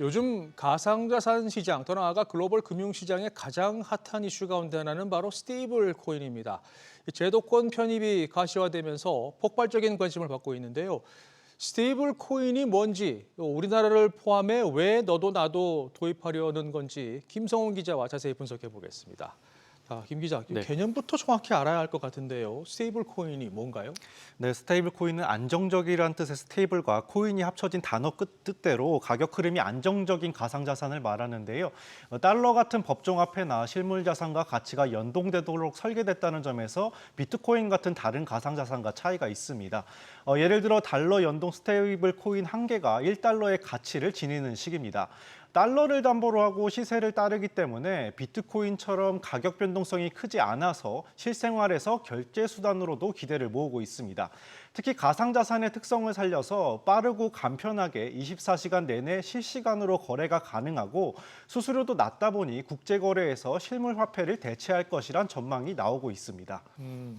요즘 가상자산 시장, 더 나아가 글로벌 금융시장의 가장 핫한 이슈 가운데 하나는 바로 스테이블 코인입니다. 이 제도권 편입이 가시화되면서 폭발적인 관심을 받고 있는데요. 스테이블 코인이 뭔지, 또 우리나라를 포함해 왜 너도 나도 도입하려는 건지 김성훈 기자와 자세히 분석해 보겠습니다. 자, 김 기자, 네. 개념부터 정확히 알아야 할 것 같은데요. 스테이블 코인이 뭔가요? 네, 스테이블 코인은 안정적이란 뜻의 스테이블과 코인이 합쳐진 단어 뜻대로 가격 흐름이 안정적인 가상자산을 말하는데요. 달러 같은 법정화폐나 실물 자산과 가치가 연동되도록 설계됐다는 점에서 비트코인 같은 다른 가상자산과 차이가 있습니다. 예를 들어 달러 연동 스테이블 코인 한 개가 1달러의 가치를 지니는 식입니다. 달러를 담보로 하고 시세를 따르기 때문에 비트코인처럼 가격 변동성이 크지 않아서 실생활에서 결제 수단으로도 기대를 모으고 있습니다. 특히 가상자산의 특성을 살려서 빠르고 간편하게 24시간 내내 실시간으로 거래가 가능하고 수수료도 낮다 보니 국제거래에서 실물 화폐를 대체할 것이란 전망이 나오고 있습니다.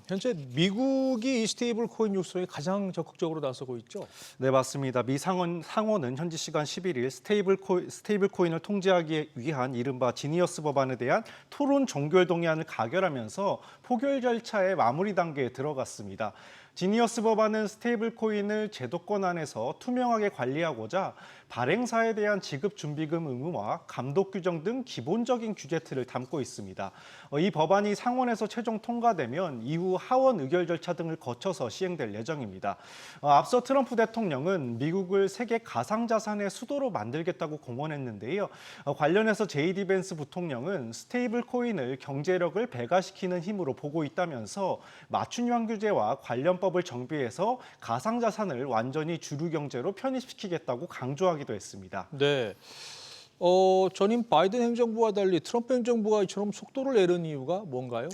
현재 미국이 이 스테이블 코인 육성에 가장 적극적으로 나서고 있죠. 네, 맞습니다. 미 상원은 현지 시간 11일 스테이블 코인을 통제하기 위한 이른바 지니어스 법안에 대한 토론 종결 동의안을 가결하면서 포결 절차의 마무리 단계에 들어갔습니다. 지니어스 법안은 스테이블 코인을 제도권 안에서 투명하게 관리하고자 발행사에 대한 지급 준비금 의무와 감독 규정 등 기본적인 규제 틀을 담고 있습니다. 이 법안이 상원에서 최종 통과되면 이후 하원 의결 절차 등을 거쳐서 시행될 예정입니다. 앞서 트럼프 대통령은 미국을 세계 가상자산의 수도로 만들겠다고 공언했는데요. 관련해서 제이디 벤스 부통령은 스테이블 코인을 경제력을 배가시키는 힘으로 보고 있다면서 맞춤형 규제와 관련법을 정비해서 가상자산을 완전히 주류 경제로 편입시키겠다고 강조하기도 했습니다. 네. 전임 바이든 행정부와 달리 트럼프 행정부가 이처럼 속도를 내는 이유가 뭔가요?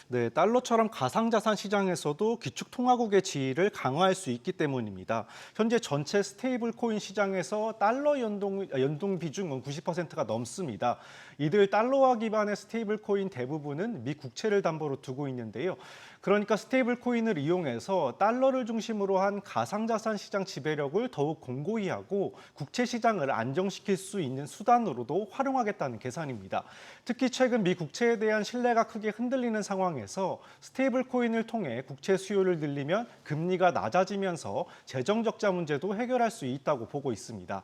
네, 달러처럼 가상자산 시장에서도 기축통화국의 지위를 강화할 수 있기 때문입니다. 현재 전체 스테이블 코인 시장에서 달러 연동 비중은 90%가 넘습니다. 이들 달러화 기반의 스테이블 코인 대부분은 미 국채를 담보로 두고 있는데요. 그러니까 스테이블 코인을 이용해서 달러를 중심으로 한 가상자산 시장 지배력을 더욱 공고히 하고 국채 시장을 안정시킬 수 있는 수단으로도 활용하겠다는 계산입니다. 특히 최근 미 국채에 대한 신뢰가 크게 흔들리는 상황에서 스테이블 코인을 통해 국채 수요를 늘리면 금리가 낮아지면서 재정 적자 문제도 해결할 수 있다고 보고 있습니다.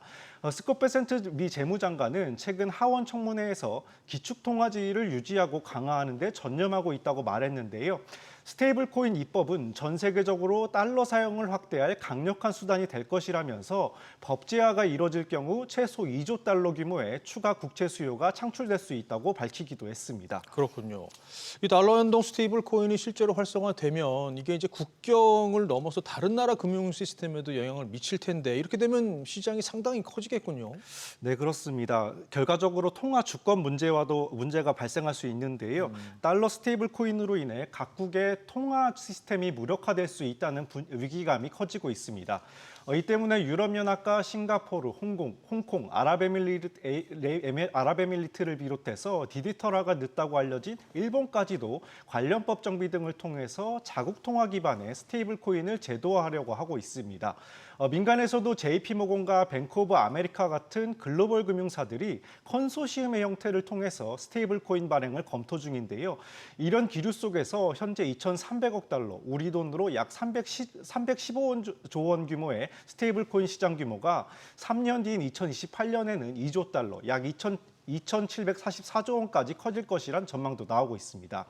스콧 베센트 미 재무장관은 최근 하원 청문회에서 기축통화지위를 유지하고 강화하는 데 전념하고 있다고 말했는데요. 스테이블 코인 입법은 전 세계적으로 달러 사용을 확대할 강력한 수단이 될 것이라면서 법제화가 이뤄질 경우 최소 2조 달러 규모의 추가 국채 수요가 창출될 수 있다고 밝히기도 했습니다. 그렇군요. 이 달러 연동 스테이블 코인이 실제로 활성화되면 이게 이제 국경을 넘어서 다른 나라 금융 시스템에도 영향을 미칠 텐데 이렇게 되면 시장이 상당히 커지겠군요. 네, 그렇습니다. 결과적으로 통화 주권 문제와도 문제가 발생할 수 있는데요. 달러 스테이블 코인으로 인해 각국의 통화 시스템이 무력화될 수 있다는 위기감이 커지고 있습니다. 이 때문에 유럽연합과 싱가포르, 홍콩, 아랍에미리트를 비롯해서 디지털화가 늦다고 알려진 일본까지도 관련법 정비 등을 통해서 자국 통화 기반의 스테이블 코인을 제도화하려고 하고 있습니다. 민간에서도 JP모건과 뱅크 오브 아메리카 같은 글로벌 금융사들이 컨소시엄의 형태를 통해서 스테이블 코인 발행을 검토 중인데요. 이런 기류 속에서 현재 2,300억 달러, 우리 돈으로 약 315조 원 규모의 스테이블 코인 시장 규모가 3년 뒤인 2028년에는 2조 달러, 약 2,744조 원까지 커질 것이란 전망도 나오고 있습니다.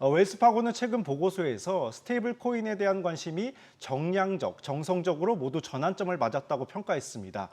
웰스파고는 최근 보고서에서 스테이블 코인에 대한 관심이 정량적, 정성적으로 모두 전환점을 맞았다고 평가했습니다.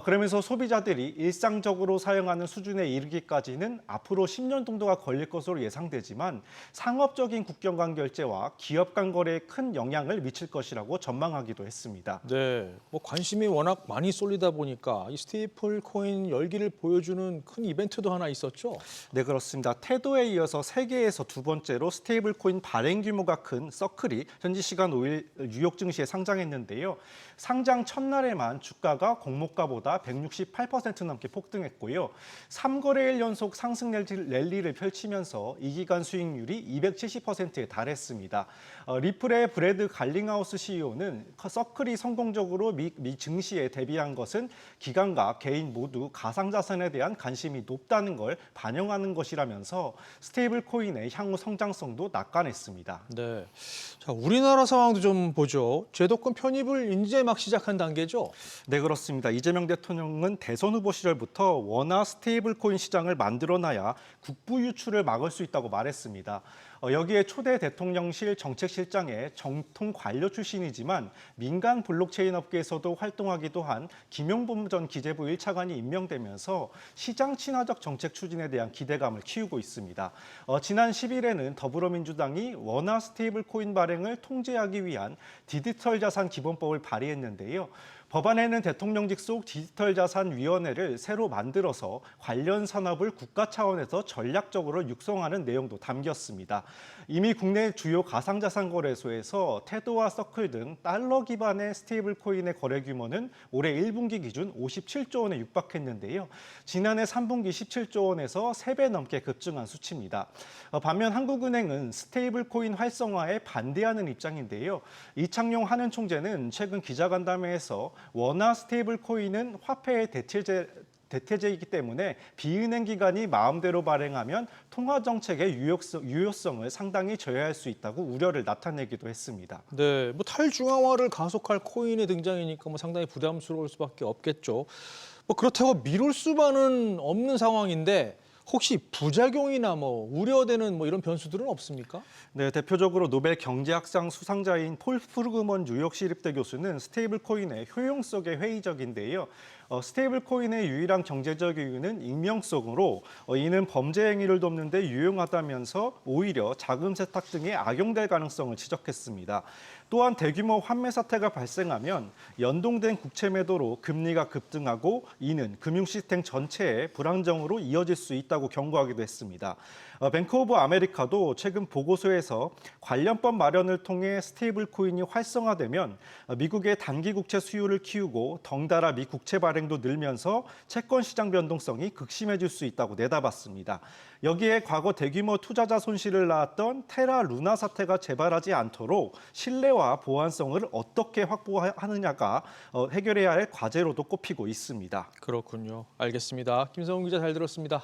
그러면서 소비자들이 일상적으로 사용하는 수준에 이르기까지는 앞으로 10년 정도가 걸릴 것으로 예상되지만 상업적인 국경 간 결제와 기업 간 거래에 큰 영향을 미칠 것이라고 전망하기도 했습니다. 네, 관심이 워낙 많이 쏠리다 보니까 이 스테이블 코인 열기를 보여주는 큰 이벤트도 하나 있었죠. 네, 그렇습니다. 테도에 이어서 세계에서 두 번째로 스테이블 코인 발행 규모가 큰 서클이 현지 시간 5일 뉴욕 증시에 상장했는데요. 상장 첫날에만 주가가 공모가보다 168% 넘게 폭등했고요. 3거래일 연속 상승 랠리를 펼치면서 이 기간 수익률이 270%에 달했습니다. 리플의 브래드 갈링하우스 CEO는 서클이 성공적으로 미 증시에 대비한 것은 기관과 개인 모두 가상자산에 대한 관심이 높다는 걸 반영하는 것이라면서 스테이블 코인의 향후 성장성도 낙관했습니다. 네. 자, 우리나라 상황도 좀 보죠. 제도권 편입을 이제 막 시작한 단계죠. 네, 그렇습니다. 이재명 대통령은 대선 후보 시절부터 원화 스테이블 코인 시장을 만들어놔야 국부 유출을 막을 수 있다고 말했습니다. 여기에 초대 대통령실 정책실장의 정통 관료 출신이지만 민간 블록체인 업계에서도 활동하기도 한 김용범 전 기재부 1차관이 임명되면서 시장 친화적 정책 추진에 대한 기대감을 키우고 있습니다. 지난 10일에는 더불어민주당이 원화 스테이블 코인 발행을 통제하기 위한 디지털 자산 기본법을 발의했는데요. 법안에는 대통령직 속 디지털자산위원회를 새로 만들어서 관련 산업을 국가 차원에서 전략적으로 육성하는 내용도 담겼습니다. 이미 국내 주요 가상자산 거래소에서 테도와 서클 등 달러 기반의 스테이블 코인의 거래 규모는 올해 1분기 기준 57조 원에 육박했는데요. 지난해 3분기 17조 원에서 3배 넘게 급증한 수치입니다. 반면 한국은행은 스테이블 코인 활성화에 반대하는 입장인데요. 이창용 한은 총재는 최근 기자간담회에서 원화 스테이블 코인은 화폐의 대체제이기 때문에 비은행 기관이 마음대로 발행하면 통화 정책의 유효성을 상당히 저해할 수 있다고 우려를 나타내기도 했습니다. 네, 뭐 탈중앙화를 가속할 코인의 등장이니까 뭐 상당히 부담스러울 수밖에 없겠죠. 뭐 그렇다고 미룰 수만은 없는 상황인데 혹시 부작용이나 뭐 우려되는 뭐 이런 변수들은 없습니까? 네, 대표적으로 노벨 경제학상 수상자인 폴 프루그먼 뉴욕 시립대 교수는 스테이블 코인의 효용성에 회의적인데요. 스테이블 코인의 유일한 경제적 이유는 익명성으로 이는 범죄 행위를 돕는 데 유용하다면서 오히려 자금 세탁 등에 악용될 가능성을 지적했습니다. 또한 대규모 환매 사태가 발생하면 연동된 국채 매도로 금리가 급등하고 이는 금융 시스템 전체에 불안정으로 이어질 수 있다고 경고하기도 했습니다. 뱅크 오브 아메리카도 최근 보고서에서 관련법 마련을 통해 스테이블 코인이 활성화되면 미국의 단기 국채 수요를 키우고 덩달아 미 국채 발행도 늘면서 채권 시장 변동성이 극심해질 수 있다고 내다봤습니다. 여기에 과거 대규모 투자자 손실을 낳았던 테라 루나 사태가 재발하지 않도록 신뢰와 보안성을 어떻게 확보하느냐가 해결해야 할 과제로도 꼽히고 있습니다. 그렇군요. 알겠습니다. 김성훈 기자 잘 들었습니다.